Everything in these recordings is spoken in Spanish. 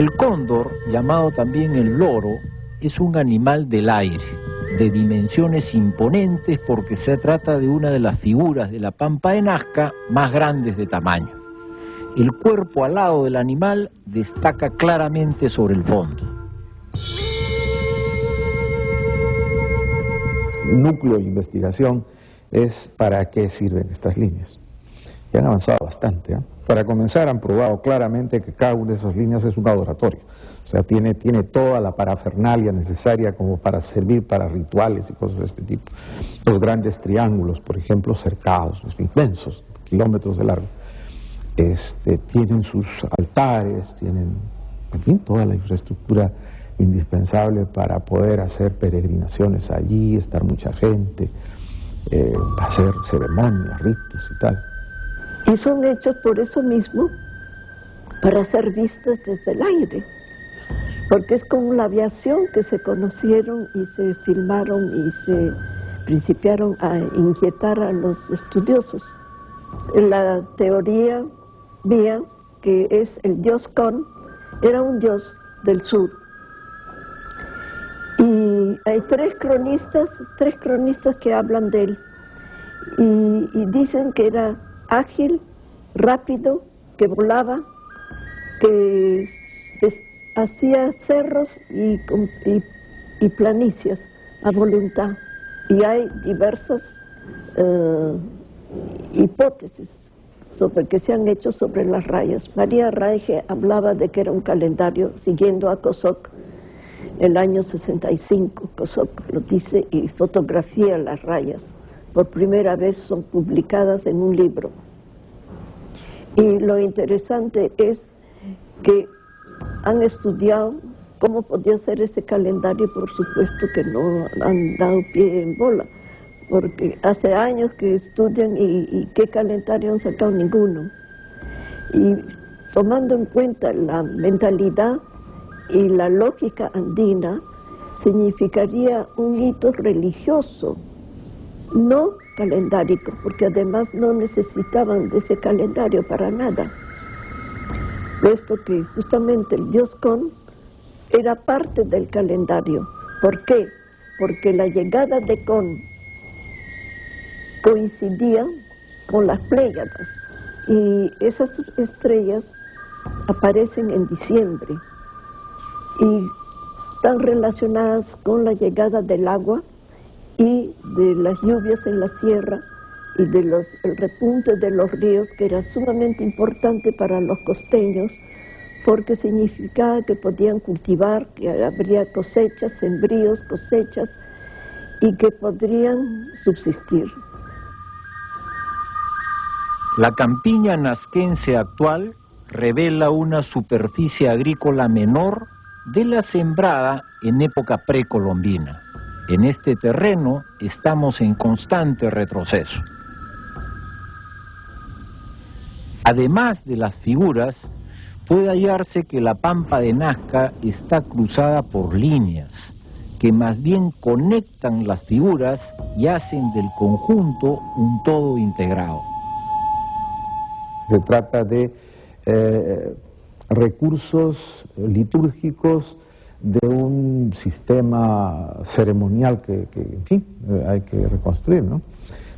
El cóndor, llamado también el loro, es un animal del aire, de dimensiones imponentes porque se trata de una de las figuras de la Pampa de Nazca más grandes de tamaño. El cuerpo alado del animal destaca claramente sobre el fondo. El núcleo de investigación es para qué sirven estas líneas. Y han avanzado bastante, ¿eh? Para comenzar, han probado claramente que cada una de esas líneas es un adoratorio. O sea, tiene toda la parafernalia necesaria como para servir para rituales y cosas de este tipo. Los grandes triángulos, por ejemplo, cercados, inmensos, kilómetros de largo, tienen sus altares, tienen, en fin, toda la infraestructura indispensable para poder hacer peregrinaciones allí, estar mucha gente, hacer ceremonias, ritos y tal. Y son hechos por eso mismo para ser vistos desde el aire, porque es como la aviación que se conocieron y se filmaron y se principiaron a inquietar a los estudiosos. La teoría mía, que es el dios Kon, era un dios del sur. Y hay tres cronistas que hablan de él y dicen que era ágil, rápido, que volaba, que hacía cerros y planicies a voluntad. Y hay diversas hipótesis que se han hecho sobre las rayas. María Reige hablaba de que era un calendario siguiendo a Kosok. El año 65, Kosok lo dice y fotografía las rayas. Por primera vez son publicadas en un libro. Y lo interesante es que han estudiado cómo podía ser ese calendario y por supuesto que no han dado pie en bola, porque hace años que estudian y qué calendario han sacado ninguno. Y tomando en cuenta la mentalidad y la lógica andina, significaría un hito religioso, no calendárico, porque además no necesitaban de ese calendario para nada, puesto que justamente el dios Kon era parte del calendario. ¿Por qué? Porque la llegada de Kon coincidía con las Pléyades, y esas estrellas aparecen en diciembre, y están relacionadas con la llegada del agua y de las lluvias en la sierra y el repunte de los ríos, que era sumamente importante para los costeños porque significaba que podían cultivar, que habría cosechas, sembríos, cosechas, y que podrían subsistir. La campiña nazquense actual revela una superficie agrícola menor de la sembrada en época precolombina. En este terreno estamos en constante retroceso. Además de las figuras, puede hallarse que la Pampa de Nazca está cruzada por líneas, que más bien conectan las figuras y hacen del conjunto un todo integrado. Se trata de recursos litúrgicos de un sistema ceremonial que en fin, hay que reconstruir, ¿no?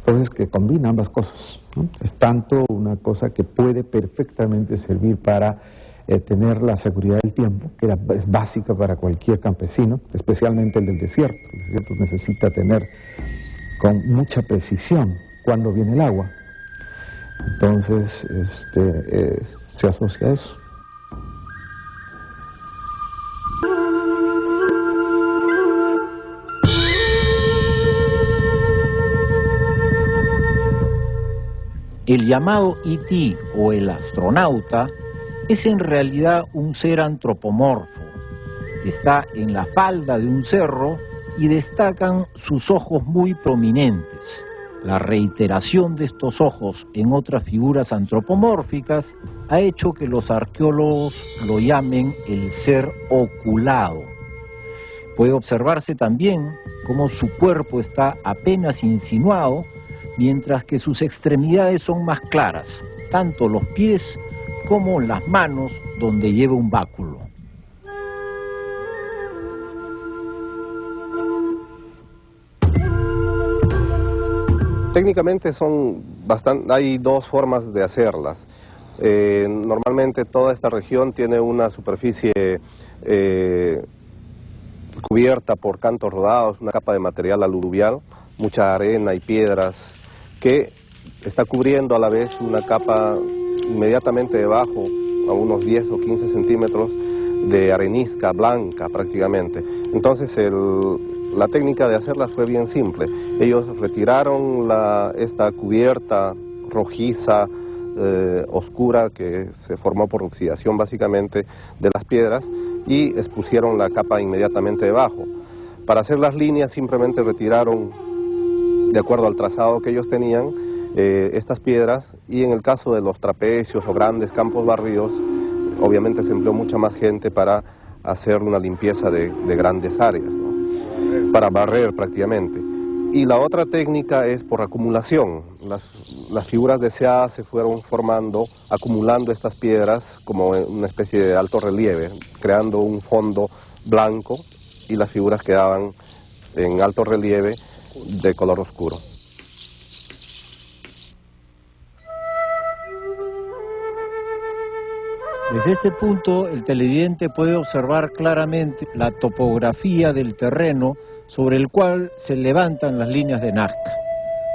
Entonces, que combina ambas cosas, ¿no? Es tanto una cosa que puede perfectamente servir para tener la seguridad del tiempo, que es básica para cualquier campesino, especialmente el del desierto. El desierto necesita tener con mucha precisión cuándo viene el agua. Entonces, se asocia a eso. El llamado E.T. o el astronauta es en realidad un ser antropomorfo. Está en la falda de un cerro y destacan sus ojos muy prominentes. La reiteración de estos ojos en otras figuras antropomórficas ha hecho que los arqueólogos lo llamen el ser oculado. Puede observarse también cómo su cuerpo está apenas insinuado, mientras que sus extremidades son más claras, tanto los pies como las manos donde lleva un báculo. Técnicamente hay dos formas de hacerlas. Normalmente toda esta región tiene una superficie cubierta por cantos rodados, una capa de material aluvial, mucha arena y piedras, que está cubriendo a la vez una capa inmediatamente debajo, a unos 10 o 15 centímetros, de arenisca blanca prácticamente. Entonces la técnica de hacerlas fue bien simple. Ellos retiraron esta cubierta rojiza, oscura, que se formó por oxidación básicamente de las piedras, y expusieron la capa inmediatamente debajo. Para hacer las líneas simplemente retiraron, de acuerdo al trazado que ellos tenían, estas piedras, y en el caso de los trapecios o grandes campos barridos, obviamente se empleó mucha más gente para hacer una limpieza de grandes áreas, ¿no? Para barrer prácticamente. Y la otra técnica es por acumulación. Las figuras deseadas se fueron formando, acumulando estas piedras como una especie de alto relieve, creando un fondo blanco, y las figuras quedaban en alto relieve de color oscuro. Desde este punto, el televidente puede observar claramente la topografía del terreno sobre el cual se levantan las líneas de Nazca.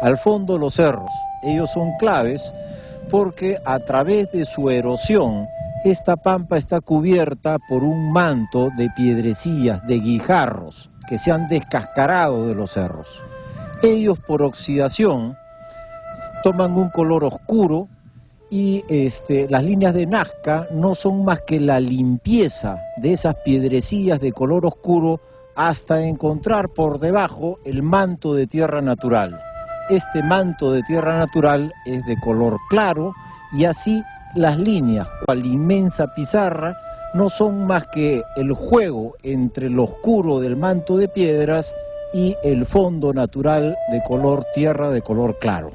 Al fondo, los cerros. Ellos son claves porque a través de su erosión, esta pampa está cubierta por un manto de piedrecillas, de guijarros, que se han descascarado de los cerros. Ellos, por oxidación, toman un color oscuro, y las líneas de Nazca no son más que la limpieza de esas piedrecillas de color oscuro hasta encontrar por debajo el manto de tierra natural. Este manto de tierra natural es de color claro, y así las líneas, cual inmensa pizarra, no son más que el juego entre lo oscuro del manto de piedras y el fondo natural de color tierra de color claro.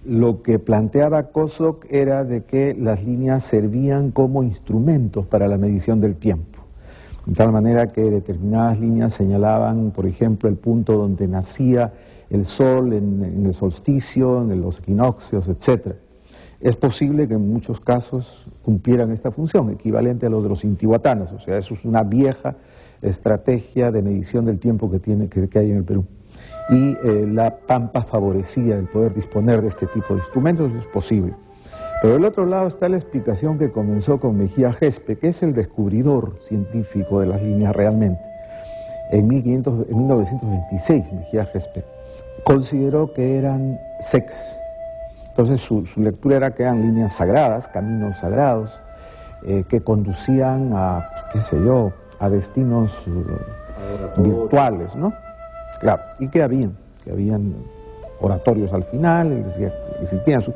Lo que planteaba Kosok era de que las líneas servían como instrumentos para la medición del tiempo, de tal manera que determinadas líneas señalaban, por ejemplo, el punto donde nacía el sol en el solsticio, en los equinoccios, etc. Es posible que en muchos casos cumplieran esta función, equivalente a lo de los intihuatanas, o sea, eso es una vieja estrategia de medición del tiempo que hay en el Perú. Y la pampa favorecía el poder disponer de este tipo de instrumentos, eso es posible. Pero del otro lado está la explicación que comenzó con Mejía Gespe, que es el descubridor científico de las líneas realmente. En 1926, Mejía Gespe consideró que eran secas. Entonces su lectura era que eran líneas sagradas, caminos sagrados, que conducían a, qué sé yo, a destinos virtuales, ¿no? Claro, y que habían oratorios al final, existían sus...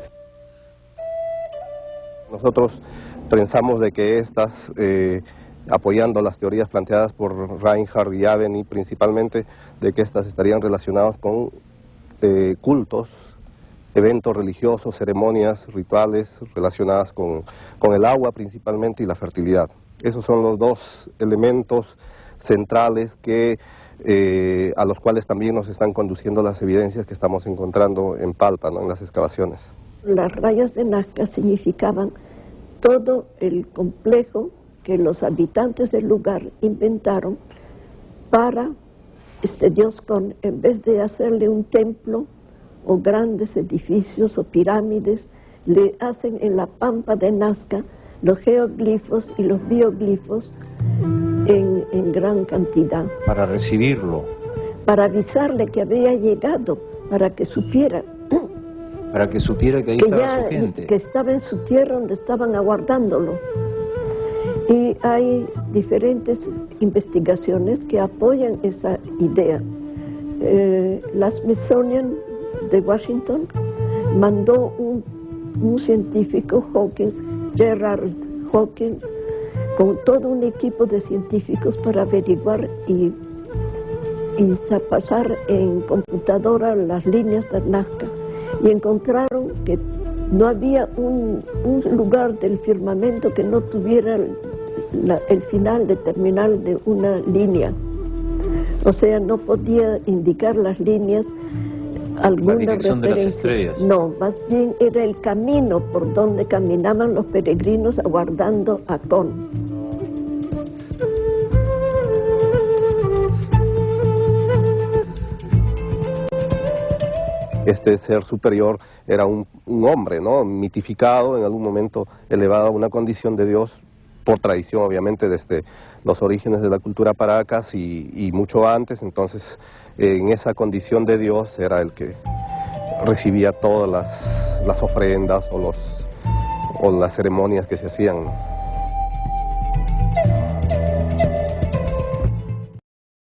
Nosotros pensamos de que estas, apoyando las teorías planteadas por Reinhardt y Aveni, principalmente, de que estas estarían relacionadas con cultos, eventos religiosos, ceremonias, rituales relacionadas con el agua principalmente y la fertilidad. Esos son los dos elementos centrales que a los cuales también nos están conduciendo las evidencias que estamos encontrando en Palpa, ¿no?, en las excavaciones. Las rayas de Nazca significaban todo el complejo que los habitantes del lugar inventaron para este dios Con, en vez de hacerle un templo o grandes edificios o pirámides, le hacen en la pampa de Nazca los geoglifos y los bioglifos en gran cantidad. Para recibirlo. Para avisarle que había llegado, para que supiera. Para que supiera que ahí estaba su gente. Que estaba en su tierra donde estaban aguardándolo. Y hay diferentes investigaciones que apoyan esa idea. La Smithsonian de Washington mandó un científico, Hawkins, Gerard Hawkins, con todo un equipo de científicos para averiguar y pasar en computadora las líneas de Nazca, y encontraron que no había un lugar del firmamento que no tuviera el final de terminal de una línea. O sea, no podía indicar las líneas alguna la dirección de las referencia. estrellas. No, más bien era el camino por donde caminaban los peregrinos aguardando a Con. Este ser superior era un hombre, ¿no? Mitificado, en algún momento elevado a una condición de Dios, por tradición obviamente desde los orígenes de la cultura paracas y mucho antes. Entonces en esa condición de Dios era el que recibía todas las ofrendas o las ceremonias que se hacían